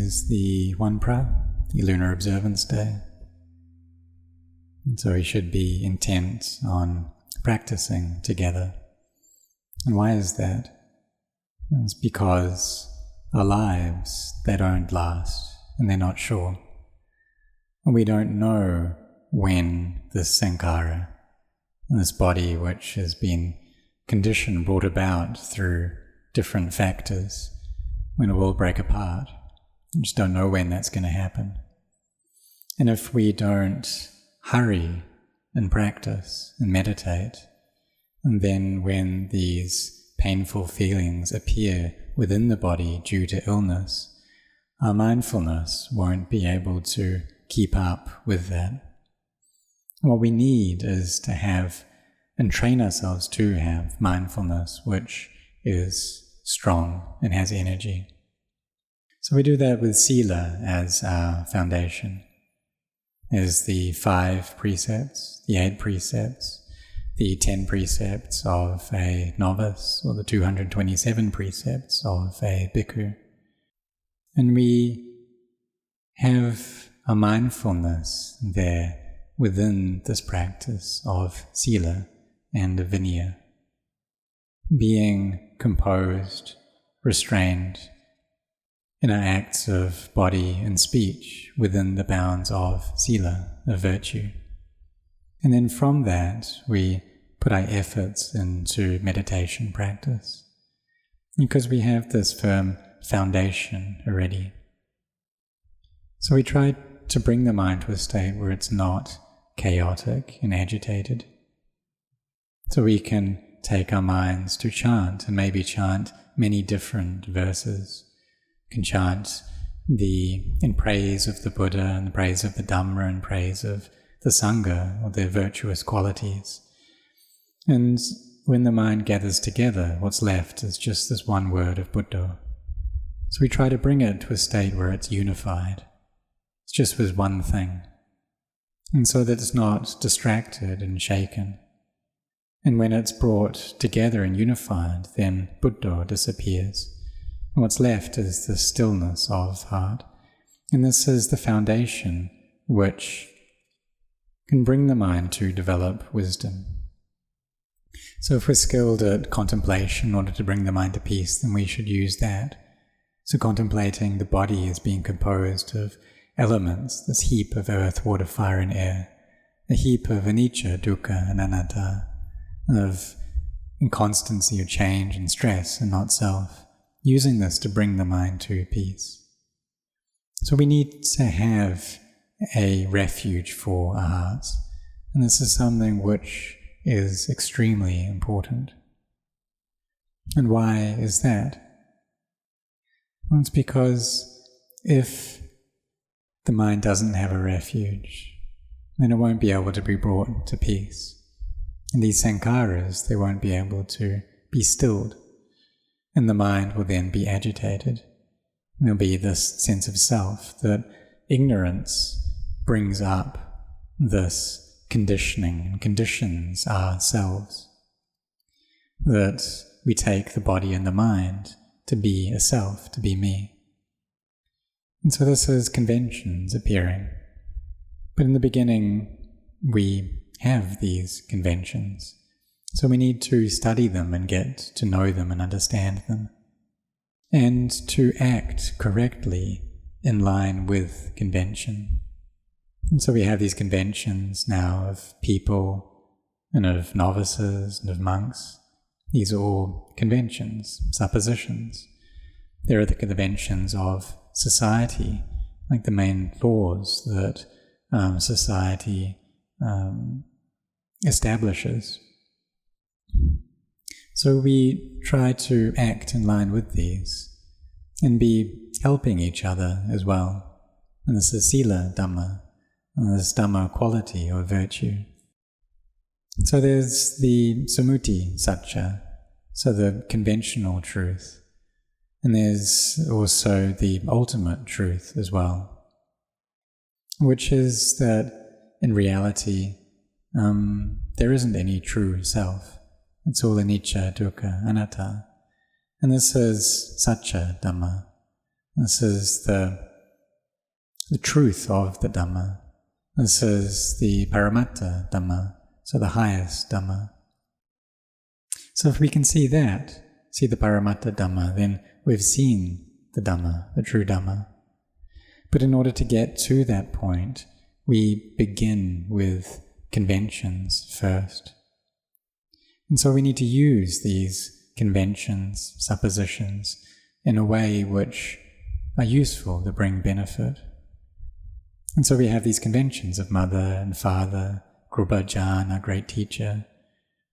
is the Wat Marp, the Lunar Observance Day. And so we should be intent on practicing together. And why is that? It's because our lives, they don't last, and they're not sure. And we don't know when this sankhara, this body which has been conditioned, brought about through different factors, when it will break apart. We just don't know when that's going to happen. And if we don't hurry and practice and meditate, and then when these painful feelings appear within the body due to illness, our mindfulness won't be able to keep up with that. What we need is to have and train ourselves to have mindfulness which is strong and has energy. So we do that with Sila as our foundation. There's the 5 precepts, the 8 precepts, the 10 precepts of a novice, or the 227 precepts of a bhikkhu. And we have a mindfulness there within this practice of Sila and Vinaya, being composed, restrained in our acts of body and speech within the bounds of Sila, of virtue. And then from that, we put our efforts into meditation practice, because we have this firm foundation already. So we try to bring the mind to a state where it's not chaotic and agitated. So we can take our minds to chant, and maybe chant many different verses. We can chant in praise of the Buddha, and the praise of the Dhamma, and praise of the Sangha, or their virtuous qualities. And when the mind gathers together, what's left is just this one word of Buddha. So we try to bring it to a state where it's unified. It's just with one thing. And so that it's not distracted and shaken. And when it's brought together and unified, then Buddha disappears. And what's left is the stillness of heart. And this is the foundation which can bring the mind to develop wisdom. So if we're skilled at contemplation in order to bring the mind to peace, then we should use that. So contemplating the body as being composed of elements, this heap of earth, water, fire, and air, a heap of anicca, dukkha, and anatta, of inconstancy, of change and stress, and not self, using this to bring the mind to peace. So we need to have a refuge for our hearts, and this is something which is extremely important. And why is that? Well, it's because if the mind doesn't have a refuge, then it won't be able to be brought to peace. And these sankharas, they won't be able to be stilled, and the mind will then be agitated. And there'll be this sense of self, that ignorance brings up this conditioning and conditions ourselves, that we take the body and the mind to be a self, to be me. And so this is conventions appearing. But in the beginning, we have these conventions. So we need to study them and get to know them and understand them, and to act correctly in line with convention. And so we have these conventions now of people and of novices and of monks. These are all conventions, suppositions. There are the conventions of society, like the main laws that society establishes. So we try to act in line with these and be helping each other as well. And this is Sila Dhamma, and this Dhamma quality or virtue. So there's the Sammuti Satcha, so the conventional truth. And there's also the ultimate truth as well, which is that in reality, there isn't any true self. It's all anicca, dukkha, anatta. And this is Satcha Dhamma. This is the the truth of the Dhamma. This is the Paramatta Dhamma, so the highest Dhamma. So if we can see that, see the Paramatta Dhamma, then we've seen the Dhamma, the true Dhamma. But in order to get to that point, we begin with conventions first. And so we need to use these conventions, suppositions, in a way which are useful to bring benefit. And so we have these conventions of mother and father, Guru Bhajan, our great teacher,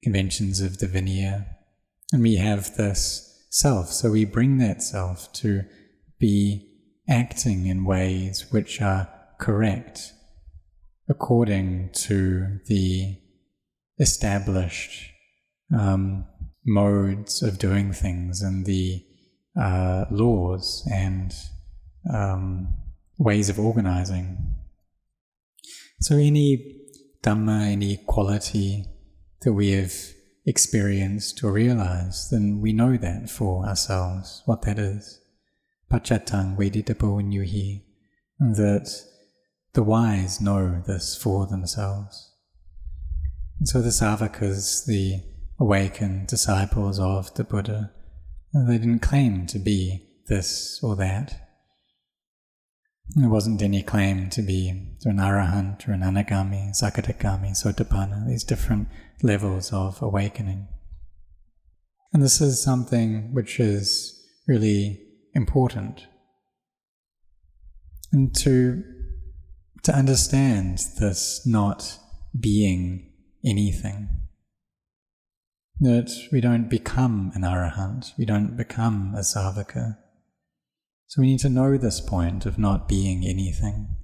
conventions of the Vinaya, and we have this self, so we bring that self to be acting in ways which are correct according to the established modes of doing things and the laws and ways of organizing. So any Dhamma, any quality that we have experienced or realized, then we know that for ourselves, what that is. Pachatang veditapo nyuhi, that the wise know this for themselves. And so the Savakas, the awakened disciples of the Buddha, they didn't claim to be this or that. There wasn't any claim to be an arahant or an anagami, sakadagami, sotapanna, these different levels of awakening. And this is something which is really important. And to understand this not being anything, that we don't become an arahant, we don't become a savaka. So we need to know this point of not being anything.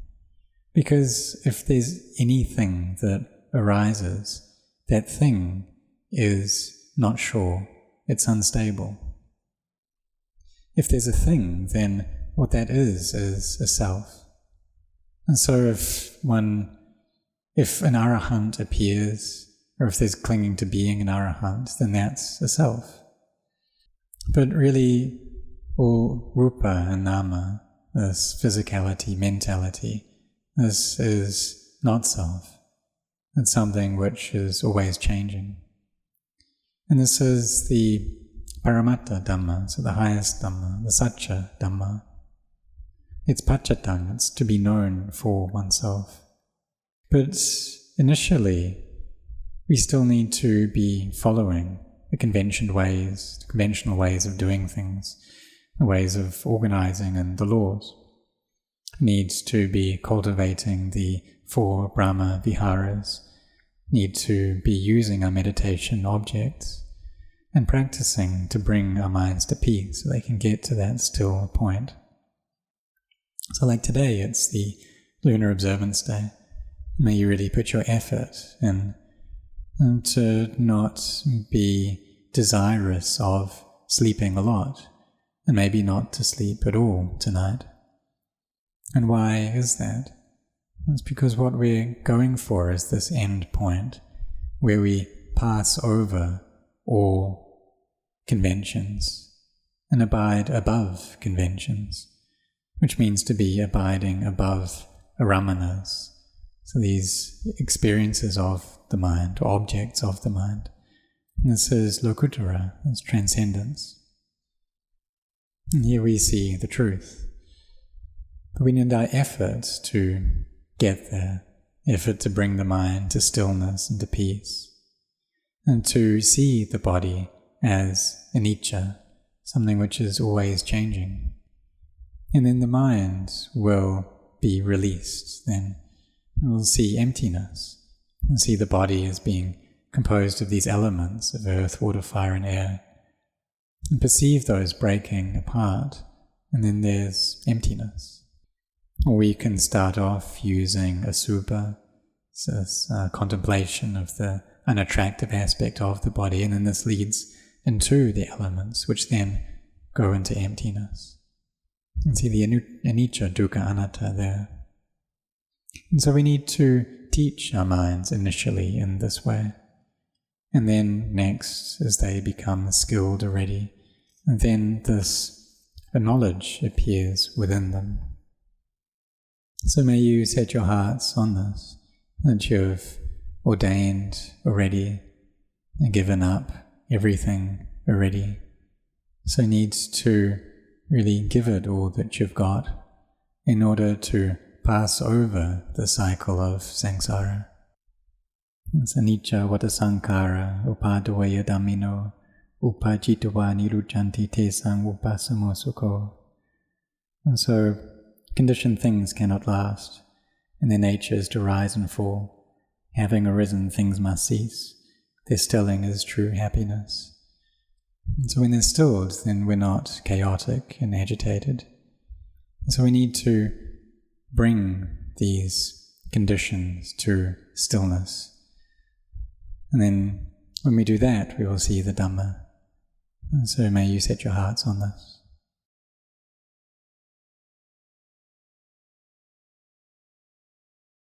Because if there's anything that arises, that thing is not sure, it's unstable. If there's a thing, then what that is a self. And so if an arahant appears, or if there's clinging to being an arahant, then that's a self. But really, all rupa and nama, this physicality, mentality, this is not self. It's something which is always changing. And this is the Paramatta Dhamma, so the highest Dhamma, the Satcha Dhamma. It's pachatang, it's to be known for oneself. But initially, we still need to be following the conventional ways of doing things, the ways of organizing and the laws. Needs to be cultivating the 4 Brahma Viharas, need to be using our meditation objects and practicing to bring our minds to peace so they can get to that still point. So like today, it's the Lunar Observance Day. May you really put your effort in and to not be desirous of sleeping a lot, and maybe not to sleep at all tonight. And why is that? It's because what we're going for is this end point where we pass over all conventions and abide above conventions, which means to be abiding above aramanas, so these experiences of the mind, or objects of the mind. And this is lokutara, it's transcendence. And here we see the truth. But we need our effort to get there, effort to bring the mind to stillness and to peace, and to see the body as anicca, something which is always changing. And then the mind will be released, then we'll see emptiness, and see the body as being composed of these elements of earth, water, fire, and air, and perceive those breaking apart, and then there's emptiness. Or we can start off using asubha, this contemplation of the unattractive aspect of the body, and then this leads into the elements, which then go into emptiness. And see the anicca, dukkha, anatta there. And so we need to teach our minds initially in this way. And then next, as they become skilled already, and then this knowledge appears within them. So may you set your hearts on this, that you've ordained already and given up everything already. So needs to really give it all that you've got in order to pass over the cycle of samsara. Anicca vata sankhara upadavaya dhammino upajitava niruchanti te sang upasamo sukho. And so conditioned things cannot last, and their nature is to rise and fall. Having arisen, things must cease. Their stilling is true happiness. And so when they're stilled, then we're not chaotic and agitated. And so we need to bring these conditions to stillness. And then when we do that, we will see the Dhamma. And so may you set your hearts on this.